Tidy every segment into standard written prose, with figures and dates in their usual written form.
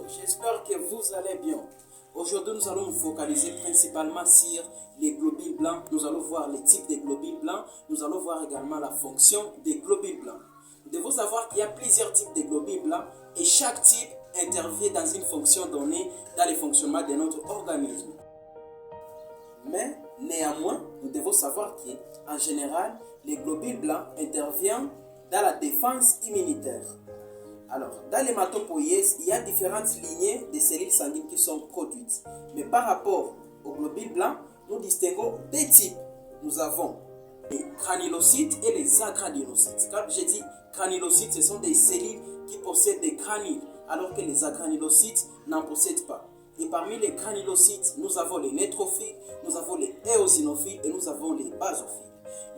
j'espère que vous allez bien. Aujourd'hui, nous allons nous focaliser principalement sur les globules blancs. Nous allons voir les types de globules blancs. Nous allons voir également la fonction des globules blancs. Nous devons savoir qu'il y a plusieurs types de globules blancs et chaque type intervient dans une fonction donnée dans le fonctionnement de notre organisme. Mais néanmoins, nous devons savoir qu'en général, les globules blancs interviennent dans la défense immunitaire. Alors, dans l'hématopoïèse, il y a différentes lignées de cellules sanguines qui sont produites. Mais par rapport aux globules blancs, nous distinguons deux types. Nous avons les granulocytes et les agranulocytes. Quand je dis granulocytes, ce sont des cellules qui possèdent des granules, alors que les agranulocytes n'en possèdent pas. Et parmi les granulocytes, nous avons les neutrophiles, nous avons les éosinophiles et nous avons les basophiles.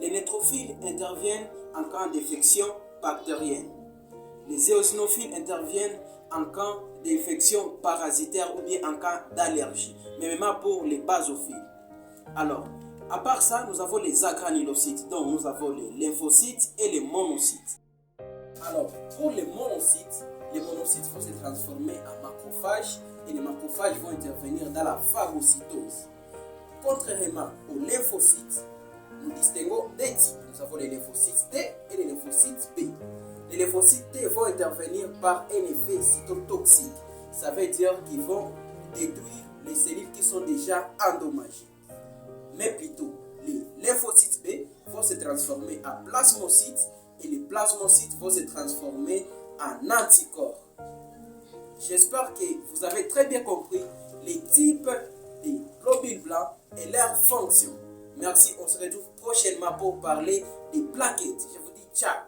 Les neutrophiles interviennent en cas d'infection bactérienne. Les éosinophiles interviennent en cas d'infection parasitaire ou bien en cas d'allergie, mais même pour les basophiles. Alors, à part ça, nous avons les agranulocytes, donc nous avons les lymphocytes et les monocytes. Alors, pour les monocytes vont se transformer en macrophages et les macrophages vont intervenir dans la phagocytose. Contrairement aux lymphocytes, nous distinguons des types. Nous avons les lymphocytes T et les lymphocytes B. Les lymphocytes T vont intervenir par un effet cytotoxique. Ça veut dire qu'ils vont détruire les cellules qui sont déjà endommagées. Mais plutôt, les lymphocytes B vont se transformer en plasmocytes et les plasmocytes vont se transformer en anticorps. J'espère que vous avez très bien compris les types des globules blancs et leurs fonctions. Merci, on se retrouve prochainement pour parler des plaquettes. Je vous dis ciao.